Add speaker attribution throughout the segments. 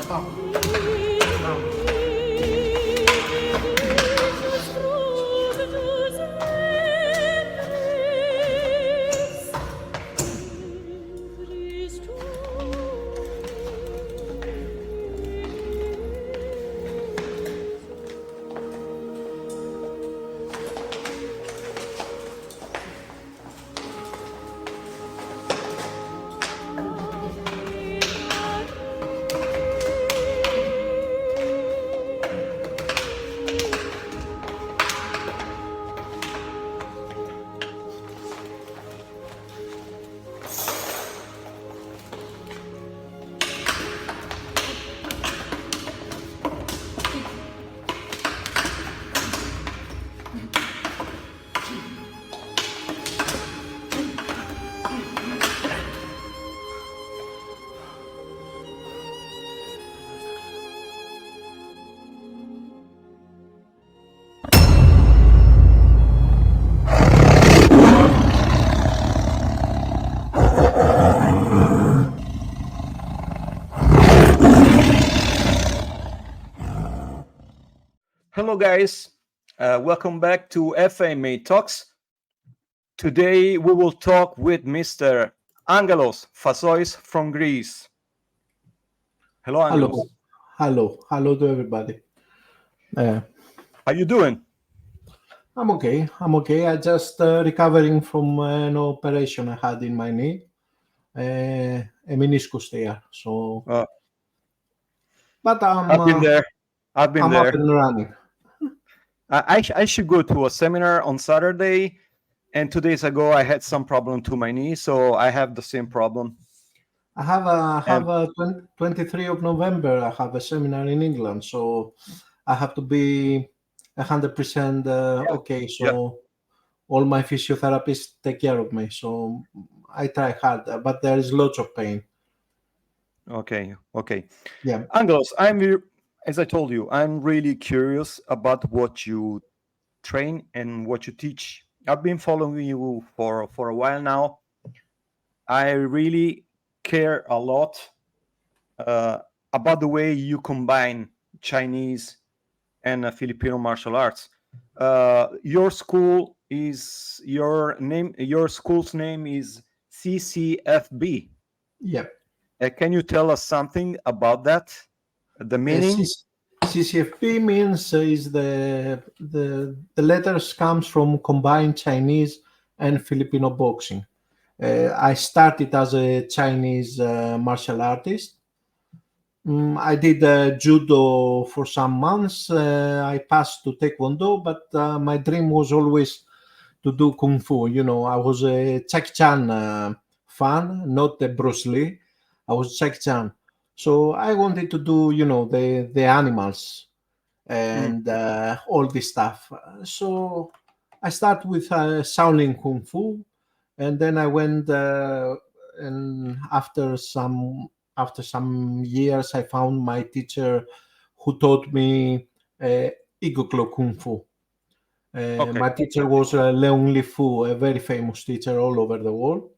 Speaker 1: Stop. No.
Speaker 2: Hello guys, welcome back to FMA Talks. Today we will talk with Mr. Angelos Fasois from Greece. Hello Angelos.
Speaker 1: Hello to everybody.
Speaker 2: How you doing?
Speaker 1: I'm okay. I just recovering from an operation I had in my knee, a meniscus tear. So, but
Speaker 2: I've been there.
Speaker 1: I'm up and running.
Speaker 2: I should go to a seminar on Saturday, and 2 days ago I had some problem to my knee, so I have the same problem.
Speaker 1: I have a 23 of November. I have a seminar in England, so I have to be 100% okay. So all my physiotherapists take care of me. So I try hard, but there is lots of pain.
Speaker 2: Okay.
Speaker 1: Yeah.
Speaker 2: Angelos, as I told you, I'm really curious about what you train and what you teach. I've been following you for a while now. I really care a lot about the way you combine Chinese and Filipino martial arts. Your school's name is CCFB.
Speaker 1: Yeah.
Speaker 2: Can you tell us something about that? The meaning?
Speaker 1: CCFB means is the letters comes from Combined Chinese and Filipino Boxing. I started as a Chinese martial artist. I did judo for some months. I passed to taekwondo, but my dream was always to do kung fu. You know, I was a Jackie Chan fan, not a Bruce Lee. I was Jackie Chan. So I wanted to do, the animals and all this stuff. So I started with Shaolin Kung Fu, and then I went and after some years, I found my teacher who taught me Igoklo Kung Fu. My teacher was Leong Fu, a very famous teacher all over the world.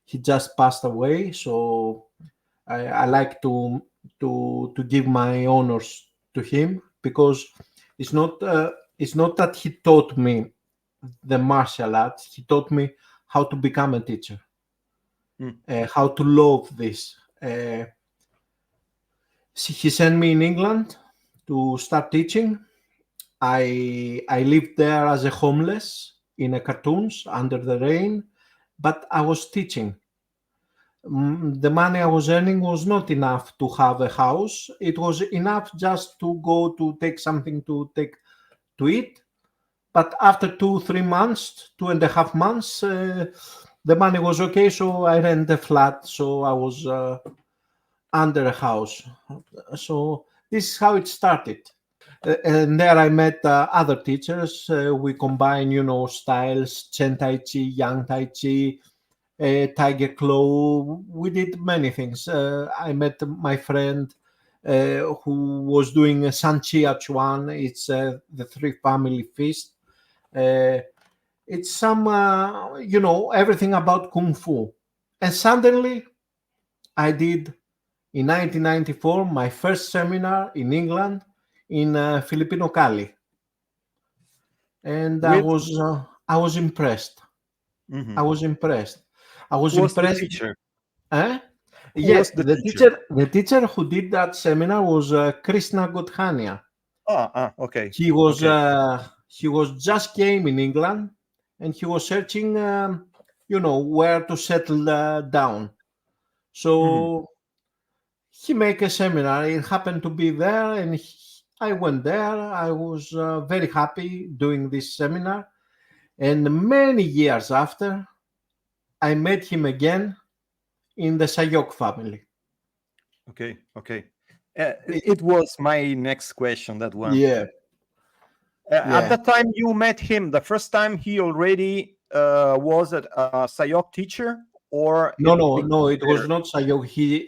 Speaker 1: He just passed away, so I like to give my honors to him, because it's not that he taught me the martial arts. He taught me how to become a teacher, how to love this. He sent me in England to start teaching. I lived there as a homeless in a cartoons under the rain, but I was teaching. The money I was earning was not enough to have a house. It was enough just to go to take something to eat. But after 2-3 months, 2.5 months, the money was okay. So I rent a flat. So I was under a house. So this is how it started. And there I met other teachers. We combine, styles, Chen Tai Chi, Yang Tai Chi, Tiger Claw. We did many things. I met my friend who was doing a San Chia Chuan. It's the three family feast. It's some, everything about Kung Fu. And suddenly I did in 1994, my first seminar in England in Filipino Kali, and
Speaker 2: With
Speaker 1: I was impressed.
Speaker 2: mhm.
Speaker 1: I was impressed. I was
Speaker 2: Who was the
Speaker 1: impressed.
Speaker 2: teacher?
Speaker 1: Eh?
Speaker 2: Who
Speaker 1: Yeah,
Speaker 2: was the teacher?
Speaker 1: the teacher who did that seminar was Krishna Godhania.
Speaker 2: Okay, okay.
Speaker 1: He was just came in England, and he was searching, where to settle down.
Speaker 2: Mhm.
Speaker 1: So he make a seminar. It happened to be there, and I went there. I was very happy doing this seminar. And many years after, I met him again in the Sayok family.
Speaker 2: Okay, okay.
Speaker 1: It-
Speaker 2: It was my next question, that one.
Speaker 1: yeah,
Speaker 2: At
Speaker 1: yeah.
Speaker 2: the time you met him, the first time he already was a Sayok teacher, or
Speaker 1: No, no,
Speaker 2: it
Speaker 1: no.
Speaker 2: was
Speaker 1: It was
Speaker 2: later?
Speaker 1: not Sayok.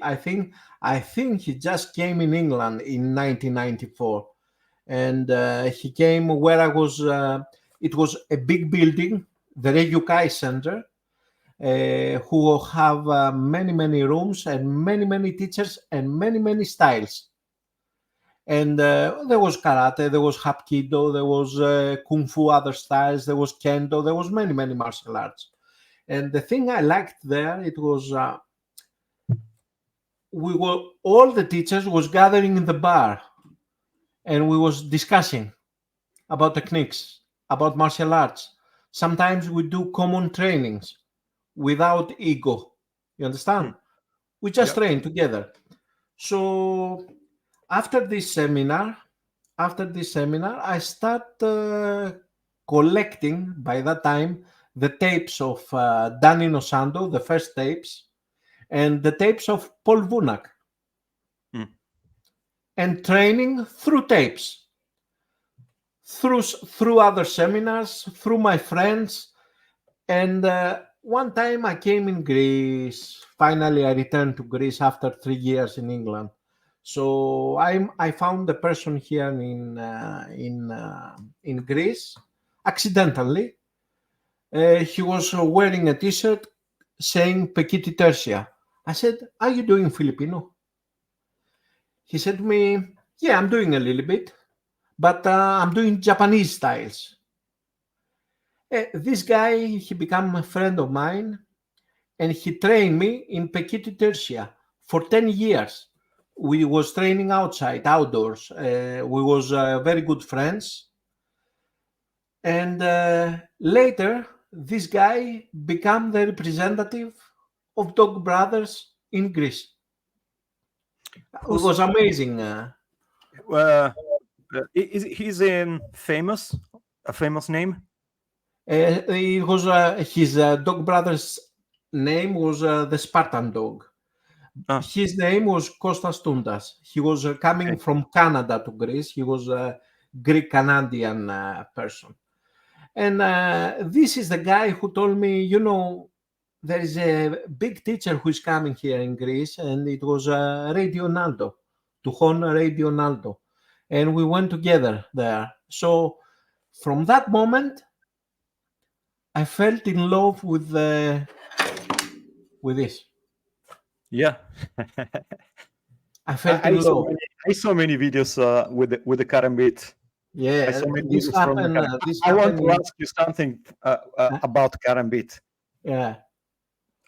Speaker 1: I think he just came in England in 1994, and he came where I was. It was a big building, the Reyukai Center, who have many rooms and many teachers and many styles. And there was karate, there was hapkido, there was kung fu, other styles, there was kendo, there was many martial arts. And the thing I liked there, it was we were all the teachers was gathering in the bar, and we was discussing about techniques, about martial arts. Sometimes we do common trainings without ego. You understand?
Speaker 2: Hmm.
Speaker 1: We just
Speaker 2: Yeah.
Speaker 1: train together. So after this seminar, I start collecting by that time the tapes of Danny Nosando, the first tapes, and the tapes of Paul Vunak,
Speaker 2: Hmm.
Speaker 1: and training through tapes, through other seminars, through my friends. And one time I came in Greece. Finally, I returned to Greece after 3 years in England. So I found the person here in Greece accidentally. He was wearing a T-shirt saying "Pekiti Tertia." I said, "Are you doing Filipino?" He said to me, "Yeah, I'm doing a little bit, but I'm doing Japanese styles." This guy, he became a friend of mine, and he trained me in Pekiti Tertia for 10 years. We was training outside, outdoors. We was very good friends. And later, this guy became the representative of Dog Brothers in Greece. It
Speaker 2: Who's
Speaker 1: was amazing.
Speaker 2: uh, is he's famous? A famous name?
Speaker 1: It was his Dog Brothers name was the Spartan Dog.
Speaker 2: Ah,
Speaker 1: His name was Kostas Tundas. He was coming
Speaker 2: okay.
Speaker 1: from Canada to Greece. He was a Greek Canadian person. And this is the guy who told me, there is a big teacher who is coming here in Greece, and it was Dionaldo, Tuhon Dionaldo. And we went together there. So from that moment, I felt in love with this.
Speaker 2: Yeah.
Speaker 1: I felt in
Speaker 2: I saw
Speaker 1: love.
Speaker 2: many. I saw many videos with the karambit. I
Speaker 1: Yeah,
Speaker 2: saw many videos from the karambit.
Speaker 1: This
Speaker 2: I want
Speaker 1: happened
Speaker 2: to
Speaker 1: in.
Speaker 2: ask you something
Speaker 1: Uh,
Speaker 2: about karambit.
Speaker 1: yeah,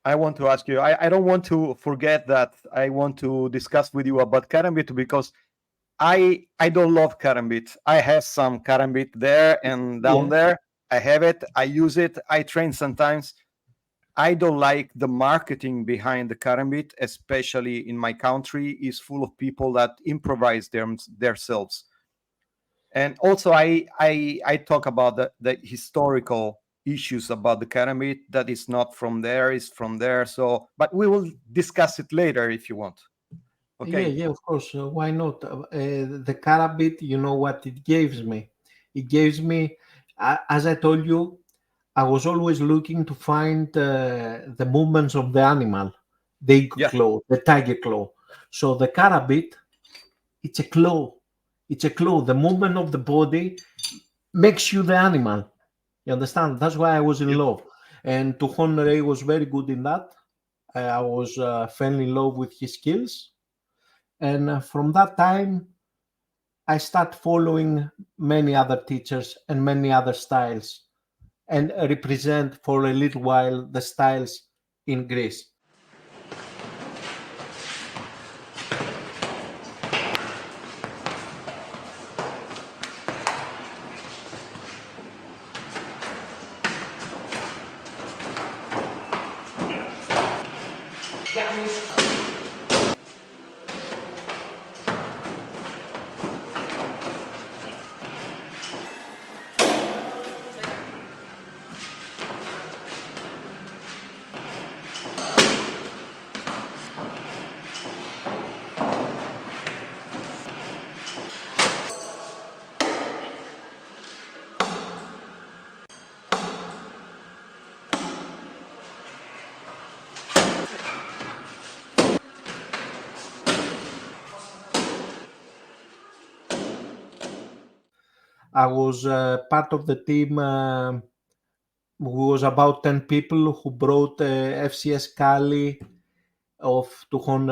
Speaker 2: I want to ask you. I don't want to forget that. I want to discuss with you about karambit because I don't love karambit. I have some karambit there and down
Speaker 1: yeah,
Speaker 2: there. I have it. I use it. I train sometimes. I don't like the marketing behind the karambit, especially in my country, is full of people that improvise themselves. And also, I talk about the historical issues about the karambit that is not from there, is from there. So, but we will discuss it later if you want. Okay.
Speaker 1: yeah. Of course, why not? The carabit, you know what it gives me? It gives me, as I told you, I was always looking to find the movements of the animal, the eagle
Speaker 2: Yeah.
Speaker 1: claw, the tiger claw. So the carabit, it's a claw. It's a claw. The movement of the body makes you the animal. You understand? That's why I was in
Speaker 2: Yep.
Speaker 1: love. And Tuhon was very good in that. I was fell in love with his skills. And from that time, I start following many other teachers and many other styles, and represent for a little while the styles in Greece. I was part of the team who was about 10 people who brought FCS Kali of Tuhon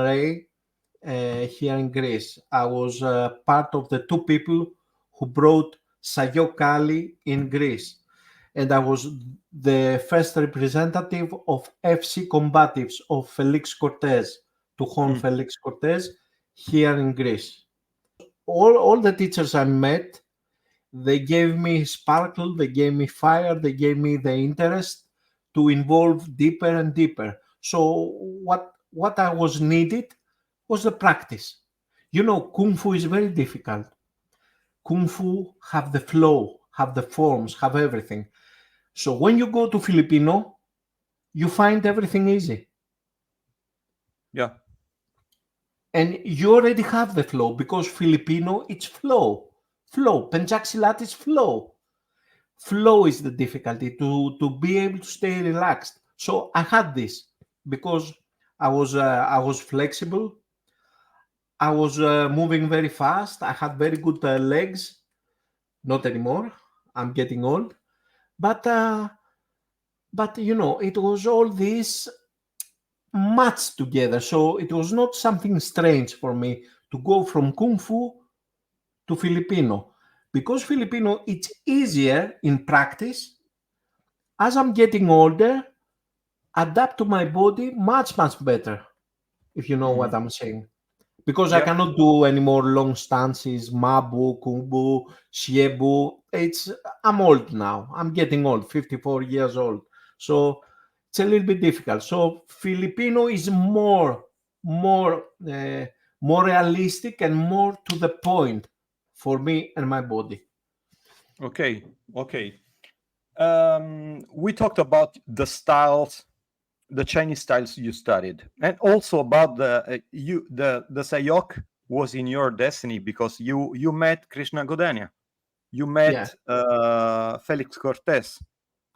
Speaker 1: here in Greece. I was part of the 2 people who brought Sayo Kali in Greece. And I was the first representative of FC Combatives of Felix Cortez, Tuhon Felix Cortez, here in Greece. All the teachers I met, they gave me sparkle, they gave me fire, they gave me the interest to involve deeper and deeper. So what I was needed was the practice. You know, Kung Fu is very difficult. Kung Fu have the flow, have the forms, have everything. So when you go to Filipino, you find everything easy.
Speaker 2: Yeah.
Speaker 1: And you already have the flow because Filipino, it's flow. Flow. Pencak silat is flow. Flow is the difficulty to be able to stay relaxed. So I had this because I was flexible. I was moving very fast. I had very good legs. Not anymore. I'm getting old. But you know, it was all this matched together. So it was not something strange for me to go from Kung Fu to Filipino. Because Filipino, it's easier in practice. As I'm getting older, adapt to my body much, much better, if you know what I'm saying. Because I cannot do any more long stances, Mabu, Kungbu, Shiebu. I'm old now. I'm getting old, 54 years old. So it's a little bit difficult. So Filipino is more realistic and more to the point for me and my body.
Speaker 2: Okay. We talked about the styles, the Chinese styles you studied, and also about the Sayok was in your destiny because you met Krishna Godania, you met Felix Cortez,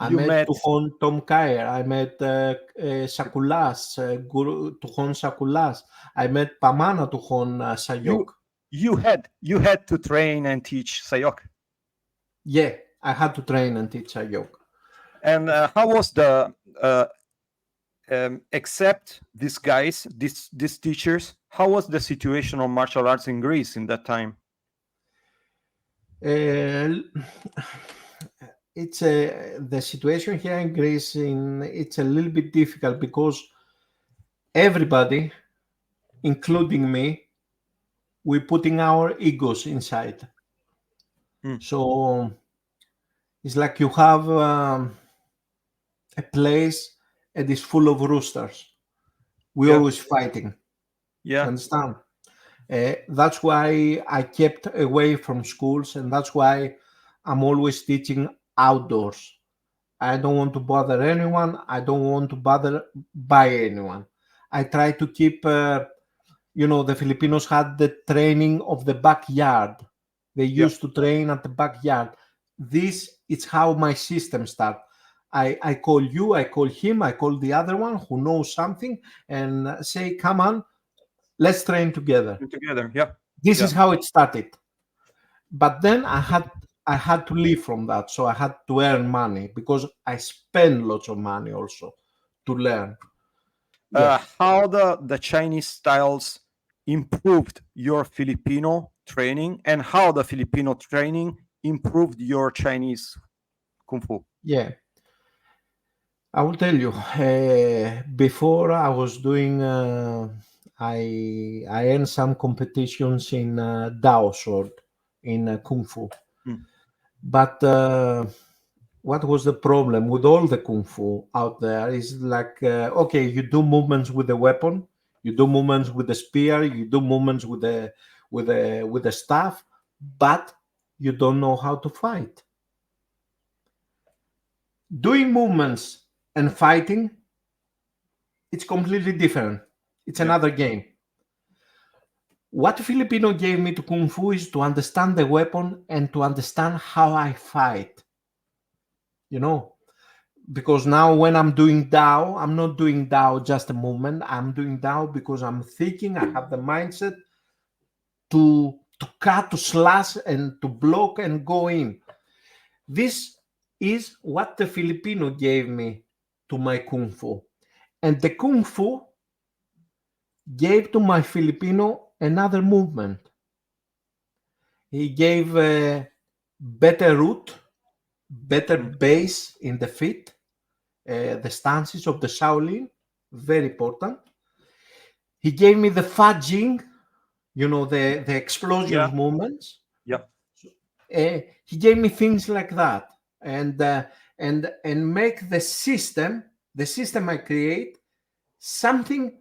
Speaker 1: I
Speaker 2: you
Speaker 1: met
Speaker 2: met
Speaker 1: Tuhon Tom Kair, I met Sakulas, Guru Tuhon Sakulas, I met Pamana Tuhon Sayok.
Speaker 2: You had to train and teach Sayok.
Speaker 1: Yeah, I had to train and teach Sayok.
Speaker 2: And how was the except these guys, these teachers, how was the situation of martial arts in Greece in that time?
Speaker 1: It's the situation here in Greece. It's a little bit difficult because everybody, including me, we're putting our egos inside. So it's like you have a place and it's full of roosters. We're always fighting.
Speaker 2: Yeah.
Speaker 1: Understand? That's why I kept away from schools, and that's why I'm always teaching outdoors. I don't want to bother anyone. I don't want to bother by anyone. I try to keep, the Filipinos had the training of the backyard. They used to train at the backyard. This is how my system starts. I call you, I call him, I call the other one who knows something and say, come on, let's train together. This is how it started. But then I had to live from that. So I had to earn money because I spend lots of money also to learn.
Speaker 2: How the Chinese styles improved your Filipino training and how the Filipino training improved your Chinese Kung Fu?
Speaker 1: Yeah, I will tell you. Before I was doing, I earned some competitions in Dao sword in Kung Fu.
Speaker 2: Mm.
Speaker 1: But what was the problem with all the Kung Fu out there? Is like, okay, you do movements with the weapon, you do movements with the spear, you do movements with the staff, but you don't know how to fight. Doing movements and fighting, it's completely different. It's another game. What Filipino gave me to Kung Fu is to understand the weapon and to understand how I fight. You know, because now when I'm doing Dao, I'm not doing Dao just a movement. I'm doing Dao because I'm thinking, I have the mindset to cut, to slash, and to block and go in. This is what the Filipino gave me to my Kung Fu. And the Kung Fu gave to my Filipino another movement. He gave a better root, better base in the feet, the stances of the Shaolin, very important. He gave me the fudging, you know, the explosion movements.
Speaker 2: Yeah.
Speaker 1: He gave me things like that, and make the system I create something.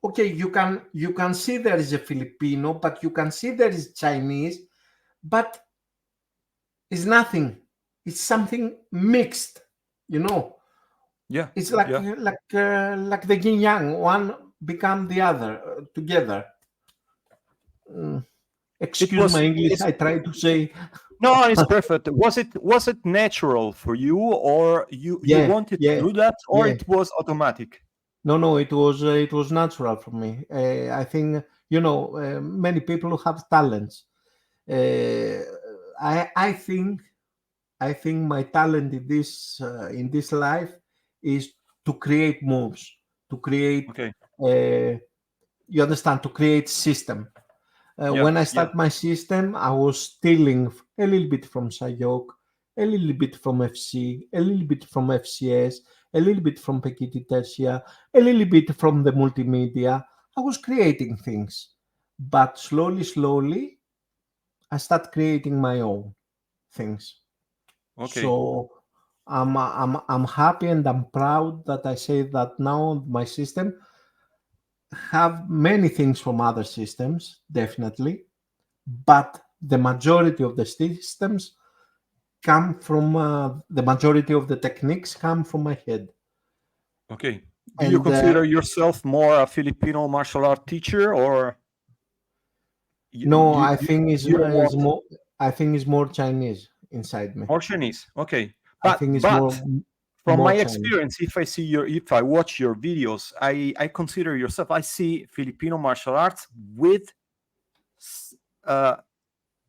Speaker 1: Okay, you can see there is a Filipino, but you can see there is Chinese, but it's nothing. It's something mixed, you know.
Speaker 2: Yeah,
Speaker 1: It's like the yin yang, one become the other together. Excuse my English. I try to say.
Speaker 2: No, it's perfect. Was it natural for you, or you wanted to do that, or it was automatic?
Speaker 1: No, it was natural for me. I think, you know, many people have talents. I think my talent in this life is to create moves, to create. You understand? To create system. When I start my system, I was stealing a little bit from Sayok, a little bit from FC, a little bit from FCS, a little bit from Pekiti Tertia, a little bit from the multimedia. I was creating things, but slowly, I start creating my own things.
Speaker 2: Okay.
Speaker 1: So I'm happy and I'm proud that I say that now my system have many things from other systems, definitely, but the majority of the systems come from the majority of the techniques come from my head.
Speaker 2: Okay. Do you consider yourself more a Filipino martial art teacher, or
Speaker 1: no? I think it's more. I think it's more Chinese inside me.
Speaker 2: More Chinese. Okay.
Speaker 1: I think it's more.
Speaker 2: From
Speaker 1: more
Speaker 2: my
Speaker 1: Chinese.
Speaker 2: experience, if I watch your videos, I consider yourself. I see Filipino martial arts with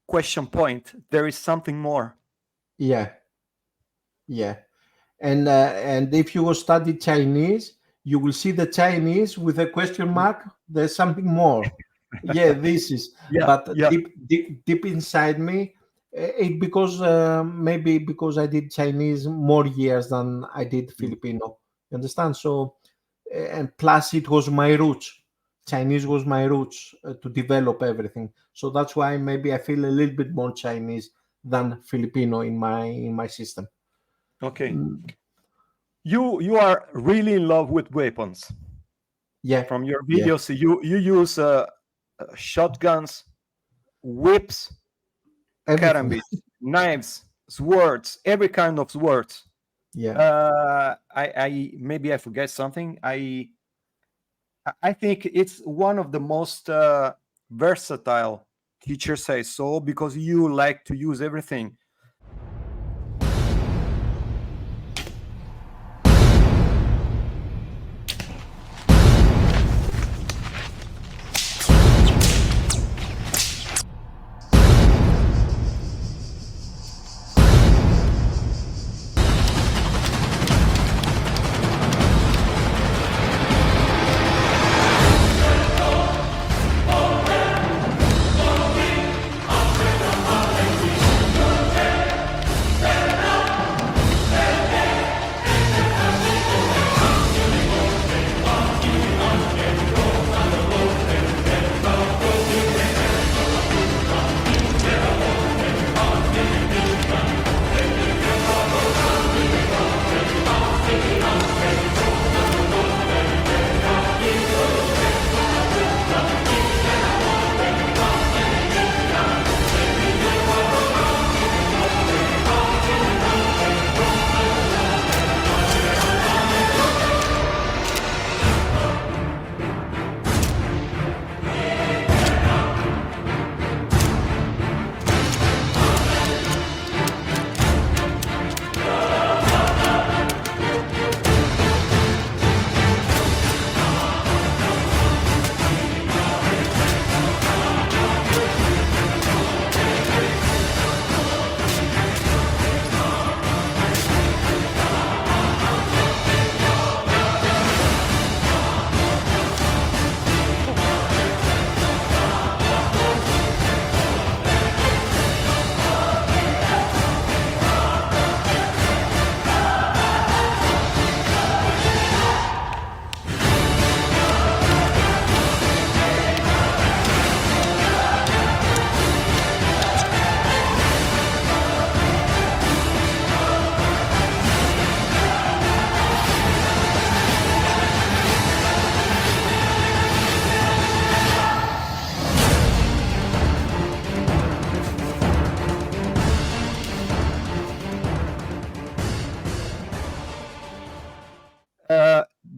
Speaker 2: question point. There is something more.
Speaker 1: Yeah. And if you will study Chinese, you will see the Chinese with a question mark. There's something more. This is. Deep inside me, because maybe because I did Chinese more years than I did Filipino. You understand? So, and plus it was my roots. Chinese was my roots to develop everything. So that's why maybe I feel a little bit more Chinese than Filipino in my system.
Speaker 2: Okay. You are really in love with weapons.
Speaker 1: Yeah.
Speaker 2: From your videos, you use shotguns, whips, karambits, knives, swords, every kind of swords.
Speaker 1: Yeah.
Speaker 2: I maybe I forget something. I think it's one of the most versatile teachers, say so, because you like to use everything.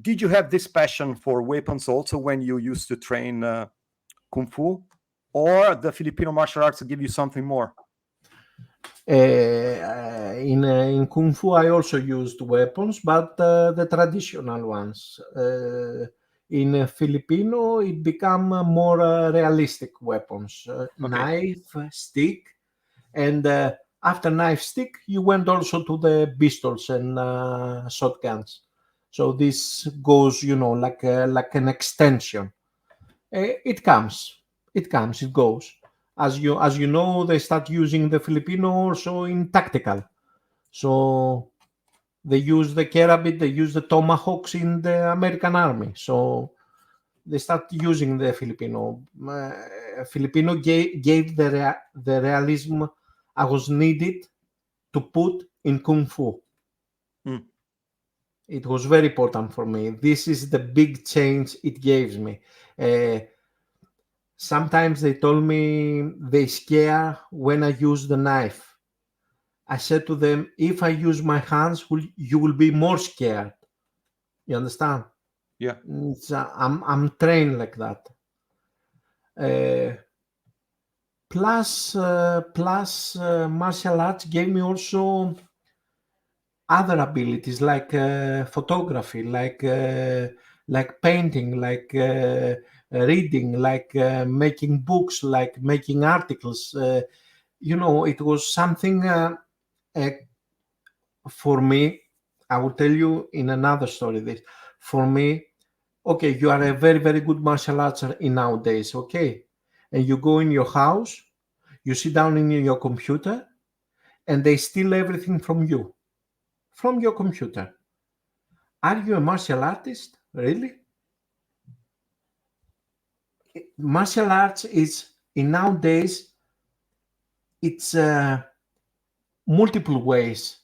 Speaker 2: did you have this passion for weapons also when you used to train Kung Fu? Or the Filipino martial arts give you something more?
Speaker 1: In Kung Fu, I also used weapons, but the traditional ones. In Filipino, it become more realistic weapons, knife, stick, and after knife stick, you went also to the pistols and shotguns. So this goes, like an extension. It comes, it goes. As you know, they start using the Filipino also in tactical. So they use the carabin, they use the tomahawks in the American army. So they start using the Filipino. Filipino gave the realism I was needed to put in Kung Fu. It was very important for me. This is the big change it gave me. Sometimes they told me they scare when I use the knife. I said to them, if I use my hands, you will be more scared. You understand?
Speaker 2: Yeah.
Speaker 1: I'm trained like that. Plus, martial arts gave me also other abilities like photography, like painting, like reading, like making books, like making articles. It was something for me. I will tell you in another story this. For me, okay, you are a very, very good martial artist in nowadays, okay? And you go in your house, you sit down in your computer, and they steal everything from you, from your computer. Are you a martial artist? Really? Martial arts is, in nowadays, it's multiple ways.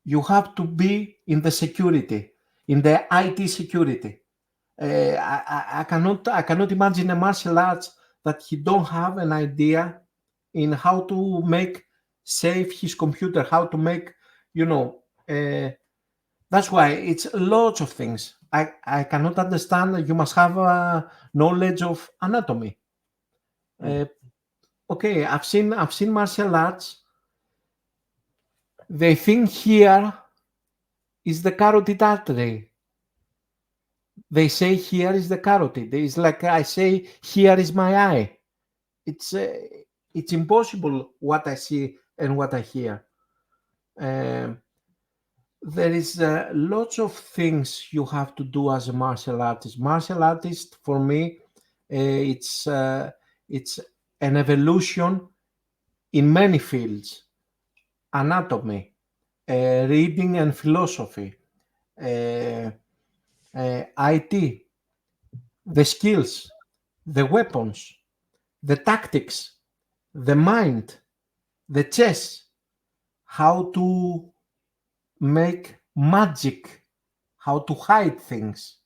Speaker 1: You have to be in the security, in the IT security. I cannot imagine a martial arts that he don't have an idea in how to make save his computer, how to make, that's why it's lots of things. I cannot understand. You must have knowledge of anatomy. Okay, I've seen martial arts. They think here is the carotid artery. They say here is the carotid. It's like I say here is my eye. It's impossible what I see and what I hear. There is lots of things you have to do as a martial artist. Martial artist, for me, it's an evolution in many fields: anatomy, reading and philosophy, IT, the skills, the weapons, the tactics, the mind, the chess, how to make magic, how to hide things.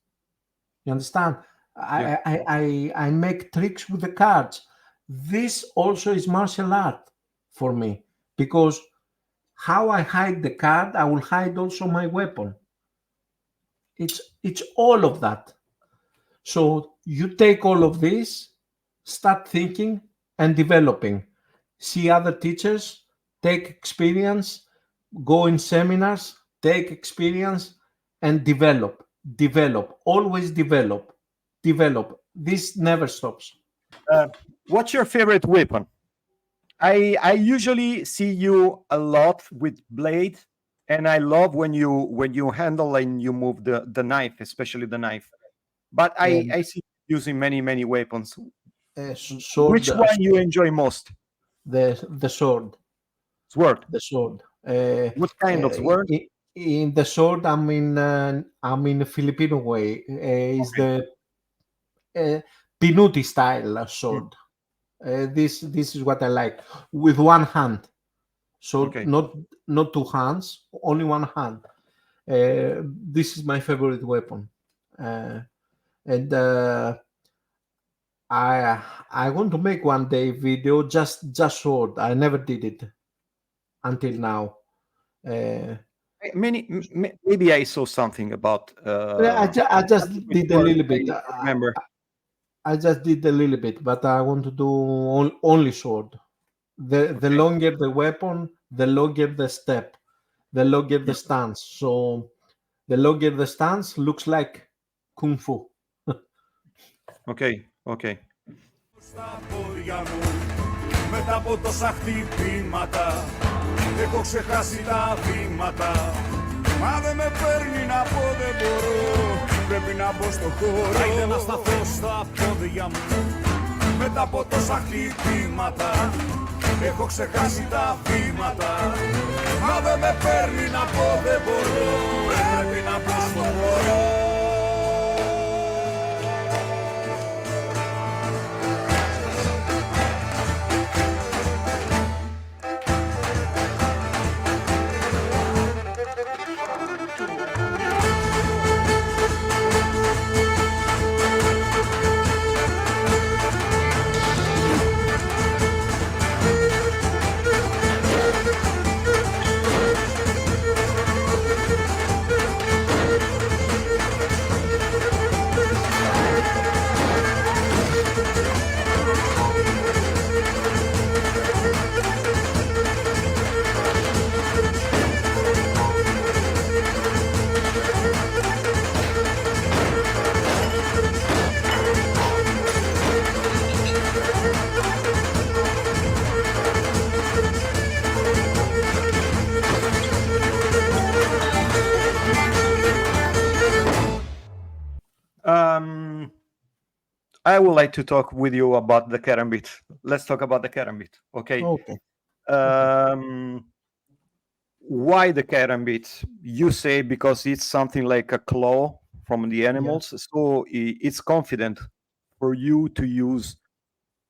Speaker 1: You understand?
Speaker 2: Yeah.
Speaker 1: I make tricks with the cards. This also is martial art for me, because how I hide the card, I will hide also my weapon. It's all of that. So you take all of this, start thinking and developing. See other teachers, take experience, go in seminars, take experience, and develop. Always develop. This never stops.
Speaker 2: What's your favorite weapon? I usually see you a lot with blade, and I love when you handle and you move the knife, especially the knife. But I see you using many weapons.
Speaker 1: Sword,
Speaker 2: Which one you enjoy most?
Speaker 1: the sword.
Speaker 2: Sword.
Speaker 1: The sword.
Speaker 2: What kind of sword?
Speaker 1: In the sword, I'm in a Filipino way. Is
Speaker 2: Okay.
Speaker 1: the Pinuti style sword. This is what I like, with one hand. So
Speaker 2: Okay.
Speaker 1: not two hands, only one hand. This is my favorite weapon, and I want to make one day video just sword. I never did it until now.
Speaker 2: Maybe I saw something about.
Speaker 1: I just did a little bit.
Speaker 2: I remember.
Speaker 1: I just did a little bit, but I want to do only sword. The longer the weapon, the longer the step, the longer the stance. So the longer the stance looks like kung fu.
Speaker 2: Okay, okay.
Speaker 3: Στα πόδια μου, μετά από τόσα χτυπήματα, έχω ξεχάσει τα βήματα. Μα δεν με παίρνει να πω δεν μπορώ, πρέπει να μπω στο χώρο. Άιντε να σταθώ στα πόδια μου, μετά από τόσα χτυπήματα, έχω ξεχάσει τα βήματα. Μα δεν με παίρνει να πω δεν μπορώ, πρέπει να μπω στο χώρο.
Speaker 2: I would like to talk with you about the karambit. Let's talk about the karambit. Okay.
Speaker 1: Okay.
Speaker 2: Why the karambit? You say because it's something like a claw from the animals, so it's confident for you to use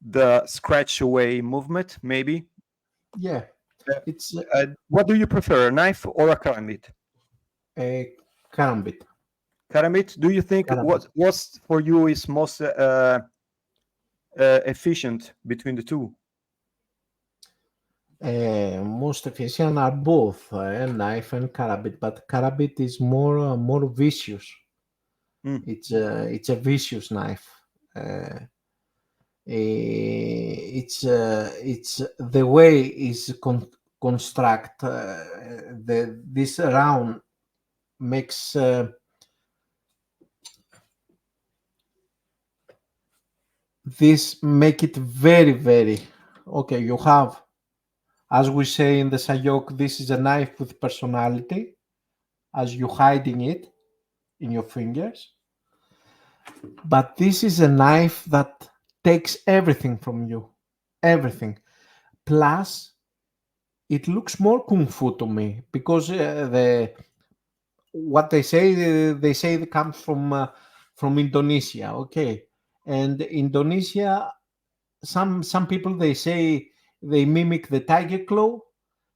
Speaker 2: the scratch away movement, maybe.
Speaker 1: Yeah. It's
Speaker 2: What do you prefer, a knife or a karambit?
Speaker 1: a karambit.
Speaker 2: Karambit, do you think
Speaker 1: Karambit.
Speaker 2: what's for you is most efficient between the two?
Speaker 1: Most efficient are both knife and karambit, but karambit is more vicious. It's a vicious knife. It's the way is construct this round makes this make it very okay. You have, as we say in the Sayok, this is a knife with personality, as you hiding it in your fingers. But this is a knife that takes everything from you, everything. Plus, it looks more kung fu to me because what they say it comes from Indonesia, okay, and Indonesia. Some people they say they mimic the tiger claw.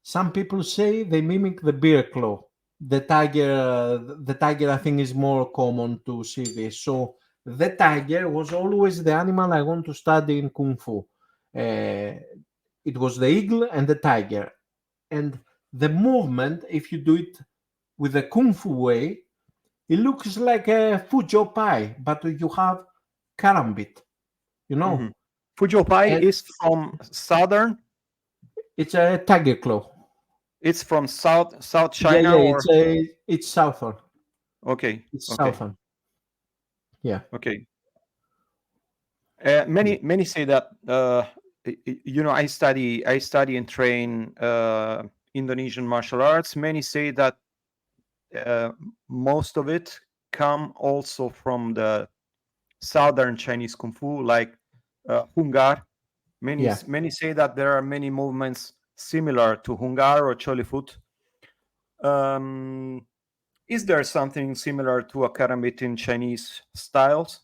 Speaker 1: Some people say they mimic the bear claw. The tiger I think is more common to see this. So the tiger was always the animal I want to study in kung fu. It was the eagle and the tiger, and the movement, if you do it with the kung fu way, it looks like a fujo pie, but you have karambit, you know.
Speaker 2: Fujo Pai
Speaker 1: And-
Speaker 2: is from southern.
Speaker 1: It's a tiger claw.
Speaker 2: It's from South China.
Speaker 1: Yeah,
Speaker 2: or...
Speaker 1: it's southern.
Speaker 2: Okay.
Speaker 1: It's
Speaker 2: okay.
Speaker 1: southern. Yeah.
Speaker 2: Okay. Many say that I study and train Indonesian martial arts. Many say that most of it come also from the southern Chinese kung fu, like Hungar. Many say that there are many movements similar to Hungar or Cholifut. Is there something similar to a karambit in Chinese styles?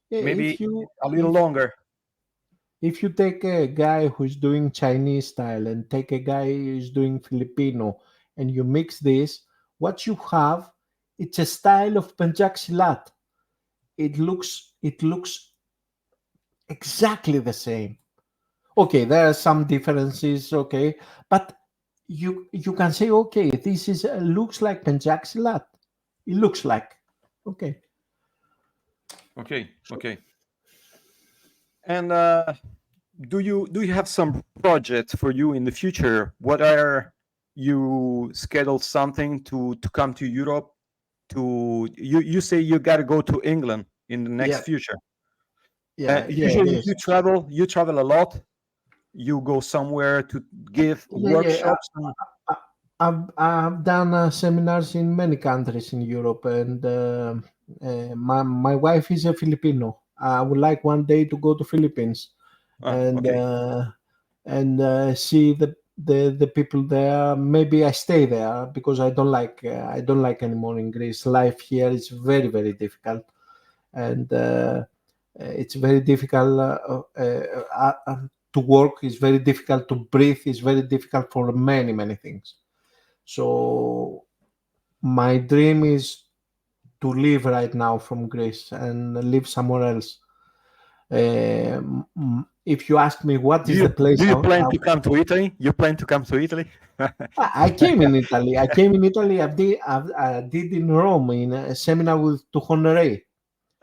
Speaker 1: Yeah,
Speaker 2: Maybe a little longer.
Speaker 1: If you take a guy who's doing Chinese style and take a guy who's doing Filipino and you mix this, what you have, it's a style of Pencak Silat. It looks exactly the same. Okay, there are some differences, okay, but you can say, okay, this is looks like Pencak Silat. It looks like, okay.
Speaker 2: Okay. And do you have some projects for you in the future? What are you scheduled something to come to Europe? You say you got to go to England in the next
Speaker 1: Yeah,
Speaker 2: future.
Speaker 1: yeah, yeah.
Speaker 2: Usually
Speaker 1: Yes,
Speaker 2: you travel a lot. You go somewhere to give
Speaker 1: yeah.
Speaker 2: workshops.
Speaker 1: I- I've done seminars in many countries in Europe, and my wife is a Filipino. I would like one day to go to Philippines and
Speaker 2: Okay.
Speaker 1: see the people there. Maybe I stay there because I don't like anymore in Greece. Life here is very very difficult, and it's very difficult to work. It's very difficult to breathe. It's very difficult for many things. So my dream is to leave right now from Greece and live somewhere else. If you ask me what is the place,
Speaker 2: Do you plan to come to Italy? You plan to come to Italy?
Speaker 1: I came in Italy. I came in Italy. I did in Rome in a seminar with Tuhon.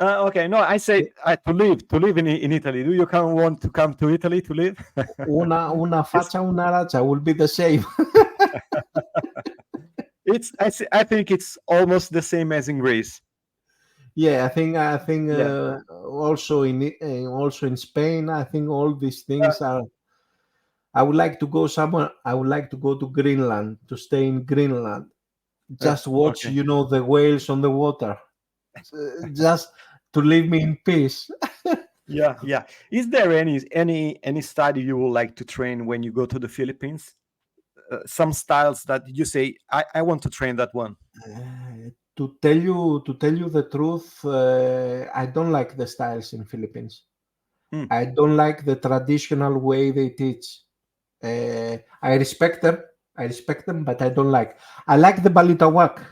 Speaker 2: Okay, no, I say to live in Italy. Do you want to come to Italy to live?
Speaker 1: Una faccia, una razza will be the same.
Speaker 2: I think it's almost the same as in Greece.
Speaker 1: Yeah, I think
Speaker 2: Yeah.
Speaker 1: also in Spain. I think all these things are. I would like to go somewhere. I would like to go to Greenland to stay in Greenland. Just watch,
Speaker 2: Okay.
Speaker 1: the whales on the water. Just to leave me in peace.
Speaker 2: Yeah. Is there any study you would like to train when you go to the Philippines? Some styles that you say I want to train that one.
Speaker 1: To tell you the truth, I don't like the styles in Philippines. I don't like the traditional way they teach. I respect them. But I don't like. I like the balitawak.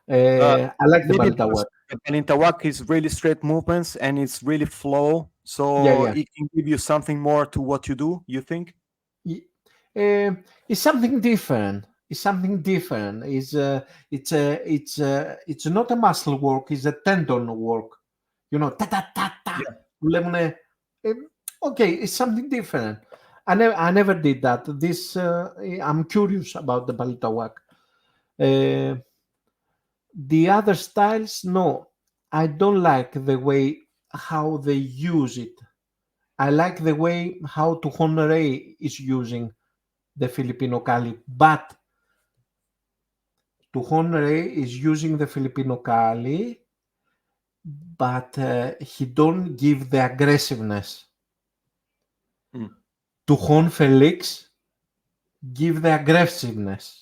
Speaker 1: I like the
Speaker 2: Maybe
Speaker 1: balitawak.
Speaker 2: the Balintawak is really straight movements and it's really flow, so
Speaker 1: Yeah.
Speaker 2: it can give you something more to what you do. You think?
Speaker 1: It's something different. It's something different. It's not a muscle work. It's a tendon work. Ta ta ta ta. Lemne. Okay, it's something different. I never did that. I'm curious about the balitawak. The other styles, no, I don't like the way how they use it. I like the way how Tuhon is using the Filipino Kali, but Tuhon is using the Filipino Kali, but he don't give the aggressiveness. Tuhon Felix give the aggressiveness.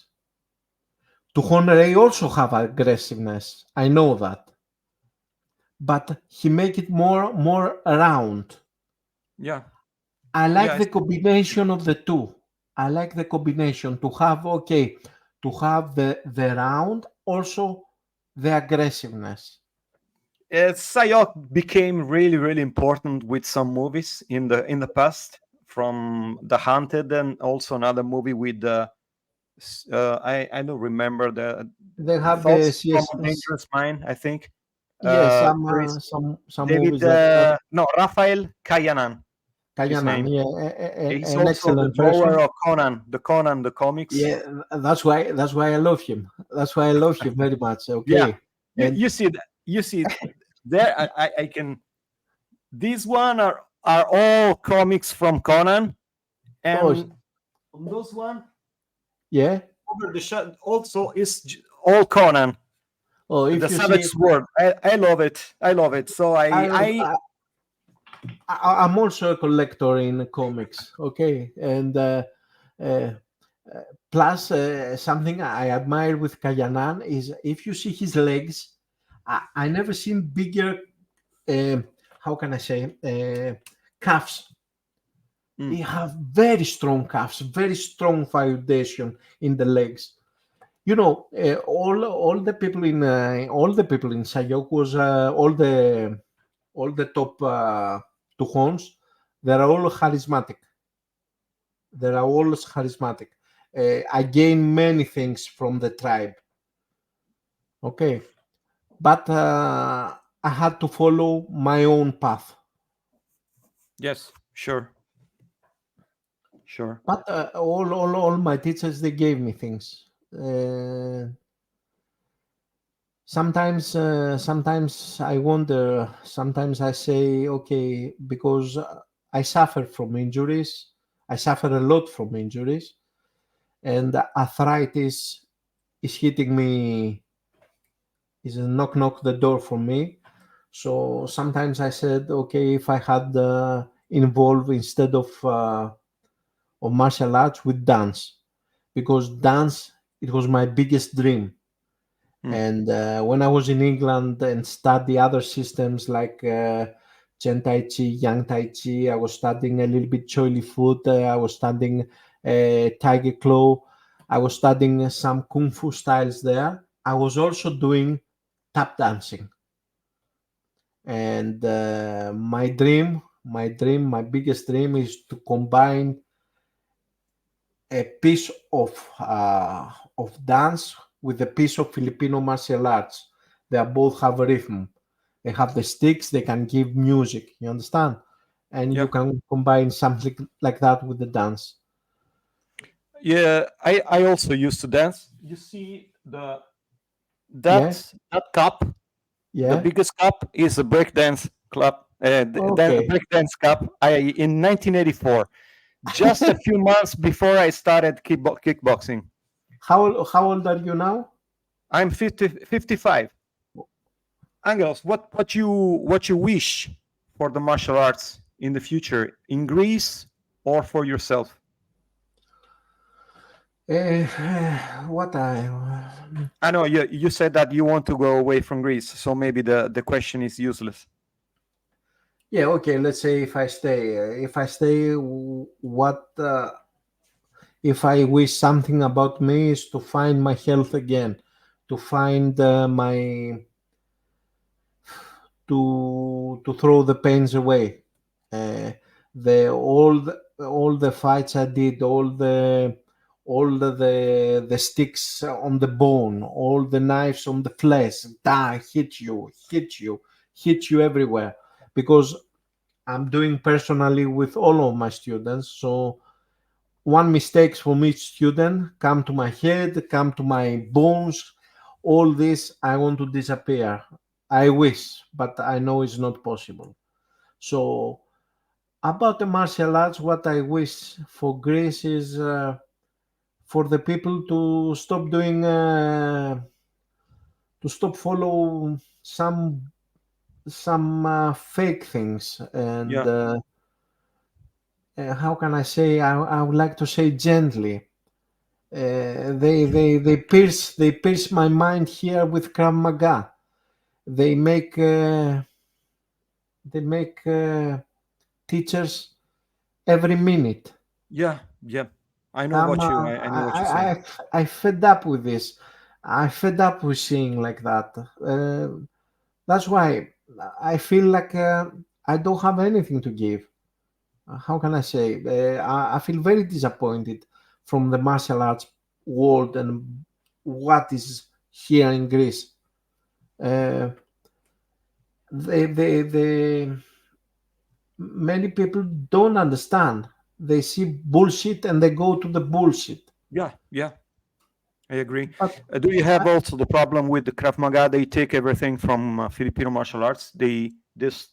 Speaker 1: Tuhon also have aggressiveness. I know that, but he make it more round.
Speaker 2: Yeah.
Speaker 1: I like the combination of the two. I like the combination to have the round, also the aggressiveness.
Speaker 2: Sayok became really important with some movies in the past, from The Hunted and also another movie with I don't remember
Speaker 1: They have
Speaker 2: Thoughts
Speaker 1: the
Speaker 2: from
Speaker 1: yes,
Speaker 2: a Dangerous Mind, I think.
Speaker 1: yes,
Speaker 2: There is
Speaker 1: some
Speaker 2: David
Speaker 1: movies that
Speaker 2: no, Rafael Kayanan, his
Speaker 1: Kayanan,
Speaker 2: name. He's
Speaker 1: an
Speaker 2: also the
Speaker 1: excellent
Speaker 2: drawer
Speaker 1: person.
Speaker 2: of Conan the comics.
Speaker 1: Yeah, that's why I love him. That's why I love him very much.
Speaker 2: Yeah,
Speaker 1: Okay, and
Speaker 2: you see that. You see there. I can. These one are all comics from Conan, and those one
Speaker 1: yeah.
Speaker 2: over the shot also is all Conan.
Speaker 1: Oh, if
Speaker 2: The
Speaker 1: you
Speaker 2: Savage
Speaker 1: see,
Speaker 2: Sword. I love it. I love it. So
Speaker 1: I'm also a collector in comics. Okay, and plus something I admire with Kayanan is if you see his legs, I never seen bigger. How can I say calves? He have very strong calves, very strong foundation in the legs. All the people in Sayok was all the top Tuhons. They're all charismatic. They are always charismatic. I gain many things from the tribe. Okay, but I had to follow my own path.
Speaker 2: Yes, sure.
Speaker 1: But all my teachers, they gave me things. Sometimes I wonder. Sometimes I say, okay, because I suffer from injuries. I suffer a lot from injuries, and arthritis is hitting me. Is a knock the door for me. So sometimes I said, okay, if I had involved instead of martial arts with dance, because dance, it was my biggest dream. And when I was in England and study other systems like Chen Tai Chi, Yang Tai Chi, I was studying a little bit Choi Li Foot, I was studying Tiger Claw, I was studying some Kung Fu styles there. I was also doing tap dancing. And my biggest dream is to combine a piece of dance with a piece of Filipino martial arts. They both have a rhythm. They have the sticks. They can give music. You understand? And you can combine something like that with the dance.
Speaker 2: Yeah, I also used to dance. You see that cup.
Speaker 1: Yeah.
Speaker 2: The biggest cup is a breakdance club.
Speaker 1: Okay.
Speaker 2: Breakdance cup. In 1984, just a few months before I started kickboxing.
Speaker 1: How old are you now?
Speaker 2: I'm 55. Angelos, what you wish for the martial arts in the future, in Greece or for yourself?
Speaker 1: What
Speaker 2: I know you said that you want to go away from Greece, so maybe the question is useless.
Speaker 1: Yeah, okay, let's say if I stay, what if I wish something about me is to find my health again, to find to throw the pains away. The all the fights I did, all the sticks on the bone, all the knives on the flesh, hit you everywhere, because I'm doing personally with all of my students. So one mistakes from each student come to my head, come to my bones. All this I want to disappear. I wish, but I know it's not possible. So about the martial arts, what I wish for Greece is for the people to stop follow some fake things. And how can I say? I would like to say gently. They pierce my mind here with Krav Maga. They make teachers every minute.
Speaker 2: Yeah. I know what you. I know what you're saying.
Speaker 1: I fed up with this. I fed up with seeing like that. That's why I feel like I don't have anything to give. How can I say? I feel very disappointed from the martial arts world and what is here in Greece. Uh, they many people don't understand. They see bullshit and they go to the bullshit.
Speaker 2: Yeah, I agree.
Speaker 1: But
Speaker 2: Do you have also the problem with the Krav Maga? They take everything from Filipino martial arts. They just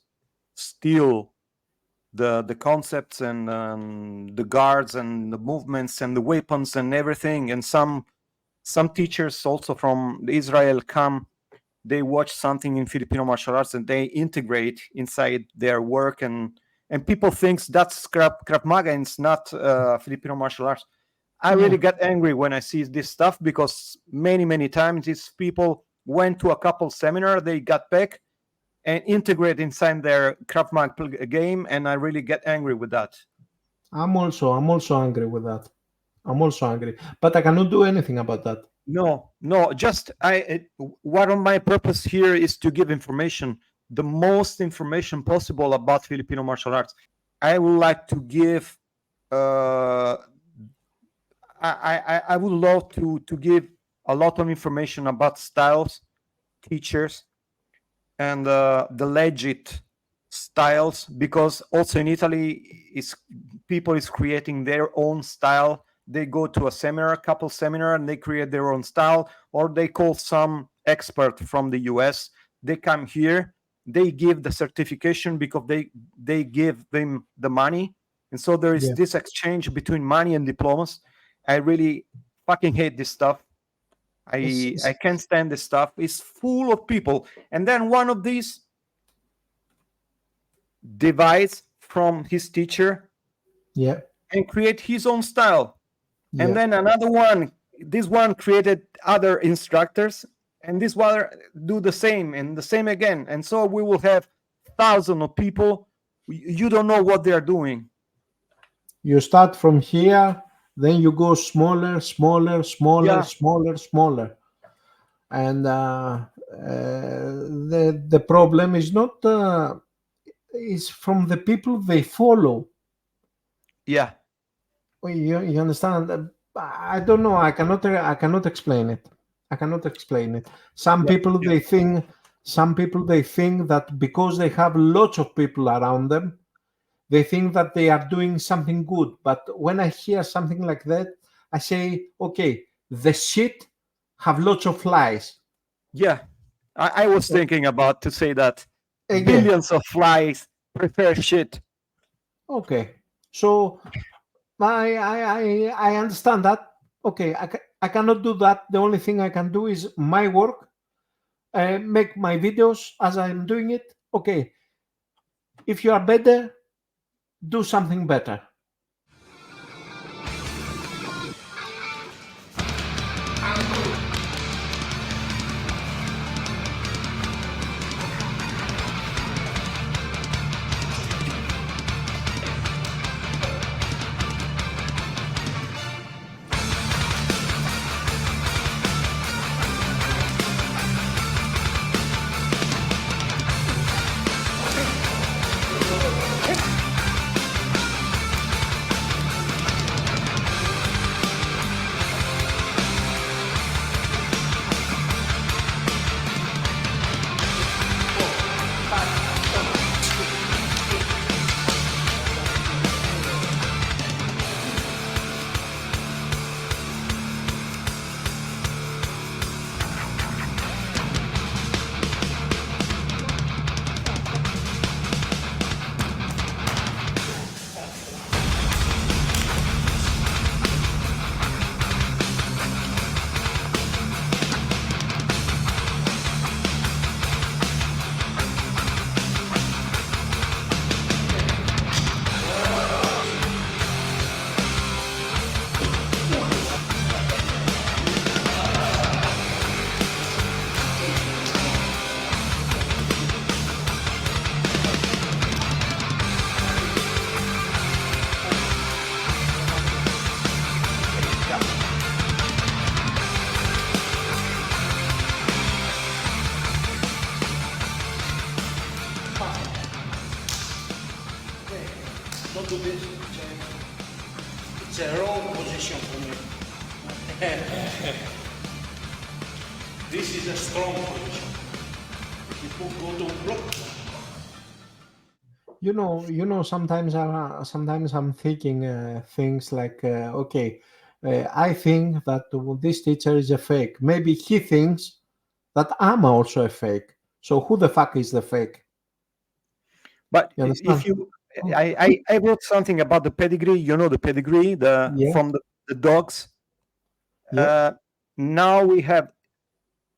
Speaker 2: steal the concepts and the guards and the movements and the weapons and everything. And some teachers also from Israel come. They watch something in Filipino martial arts and they integrate inside their work, and people thinks that's Krav Maga and it's not Filipino martial arts. I really get angry when I see this stuff, because many times these people went to a couple seminar, they got back and integrate inside their Krav Maga game, and I really get angry with that.
Speaker 1: I'm also angry with that. I'm also angry, but I cannot do anything about that.
Speaker 2: No, just what on my purpose here is to give information, the most information possible about Filipino martial arts. I would like to give I would love to give a lot of information about styles, teachers, and the legit styles, because also in Italy people is creating their own style. They go to a seminar, couple seminar, and they create their own style, or they call some expert from the US. They come here, they give the certification because they give them the money, and so there is this exchange between money and diplomas. I really fucking hate this stuff. I can't stand this stuff. It's full of people, and then one of these divides from his teacher, and create his own style, and then another one. This one created other instructors, and this one do the same and the same again, and so we will have thousands of people. You don't know what they are doing.
Speaker 1: You start from here, then you go smaller, and the problem is not is from the people they follow.
Speaker 2: Yeah,
Speaker 1: you understand. I don't know. I cannot explain it. Some people they think that because they have lots of people around them, they think that they are doing something good. But when I hear something like that, I say, okay, the shit have lots of flies.
Speaker 2: Yeah, I was thinking about to say that billions of flies prefer shit.
Speaker 1: Okay, so I understand that. Okay, I cannot do that. The only thing I can do is my work, make my videos as I'm doing it. Okay, if you are better, do something better.
Speaker 4: Don't do this. It's a wrong position for me. This is a strong position. People go to block.
Speaker 1: You know. Sometimes I'm thinking things like, okay, I think that this teacher is a fake. Maybe he thinks that I'm also a fake. So who the fuck is the fake?
Speaker 2: But if you, I wrote something about the pedigree. You know the pedigree, from the dogs.
Speaker 1: Yeah.
Speaker 2: Now we have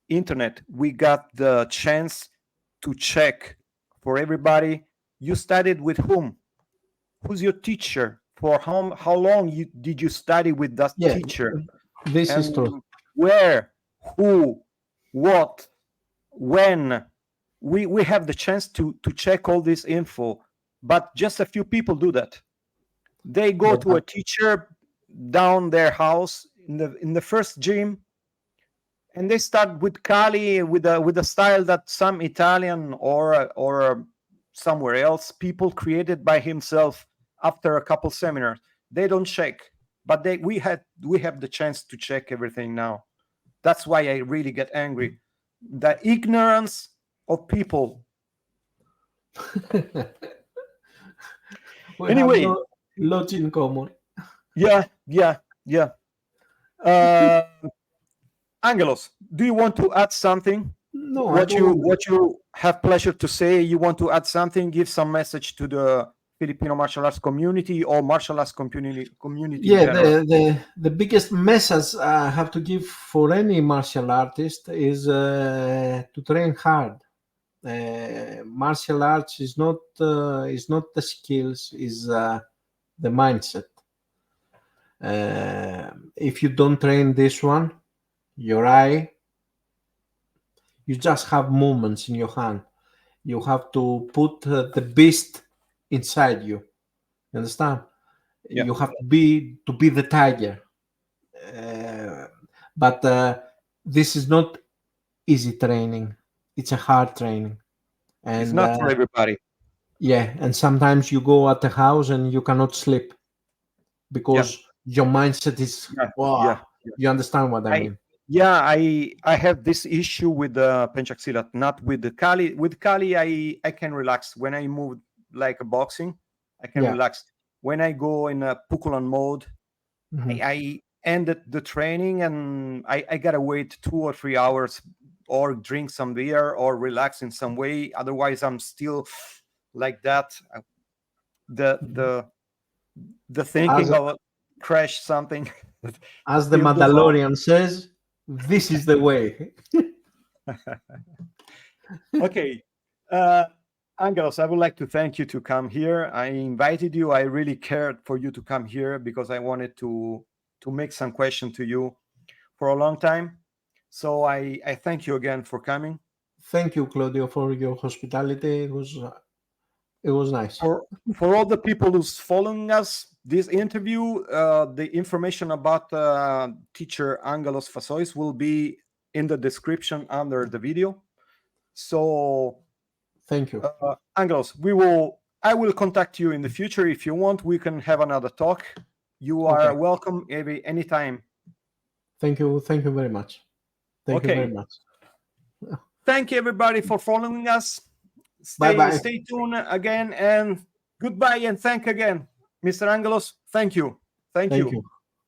Speaker 2: internet. We got the chance to check for everybody. You studied with whom? Who's your teacher? For how long did you study with that teacher?
Speaker 1: This is true.
Speaker 2: Where? Who? What? When? We have the chance to check all this info, but just a few people do that. They go to a teacher down their house in the first gym, and they start with Kali with a style that some Italian or somewhere else people created by himself after a couple seminars. They don't check. but we have the chance to check everything now. That's why I really get angry. The ignorance of people.
Speaker 1: We
Speaker 2: Anyway,
Speaker 1: have lots in common.
Speaker 2: yeah. Angelos, do you want to add something?
Speaker 1: No,
Speaker 2: What you have pleasure to say? You want to add something? Give some message to the Filipino martial arts community or martial arts community
Speaker 1: Yeah,
Speaker 2: in general.
Speaker 1: the biggest message I have to give for any martial artist is to train hard. Martial arts is not the skills, is the mindset. If you don't train this one, your eye, you just have movements in your hand. You have to put the beast inside you. You understand?
Speaker 2: Yeah.
Speaker 1: You have to be the tiger. But this is not easy training. It's a hard training. And
Speaker 2: It's not for everybody.
Speaker 1: Yeah, and sometimes you go at the house and you cannot sleep because your mindset is You understand what I mean?
Speaker 2: Yeah, I have this issue with the penchaksilat, not with the Kali. With Kali, I can relax. When I move like a boxing, I can relax. When I go in a pukulan mode, I ended the training and I gotta wait 2 or 3 hours or drink some beer or relax in some way. Otherwise, I'm still like that. The thinking of crash something.
Speaker 1: As the Mandalorian says, this is the way.
Speaker 2: Okay. Angelos, I would like to thank you to come here. I invited you. I really cared for you to come here because I wanted to make some questions to you for a long time. So I thank you again for coming.
Speaker 1: Thank you, Claudio, for your hospitality. It was nice.
Speaker 2: For all the people who's following us, this interview, the information about teacher Angelos Fasois will be in the description under the video. So
Speaker 1: thank you,
Speaker 2: Angelos. I will contact you in the future if you want. We can have another talk. You are welcome anytime.
Speaker 1: Thank you very much. Thank you very much.
Speaker 2: Thank you everybody for following us. Stay tuned again, and goodbye, and thank again, Mr. Angelos. Thank you.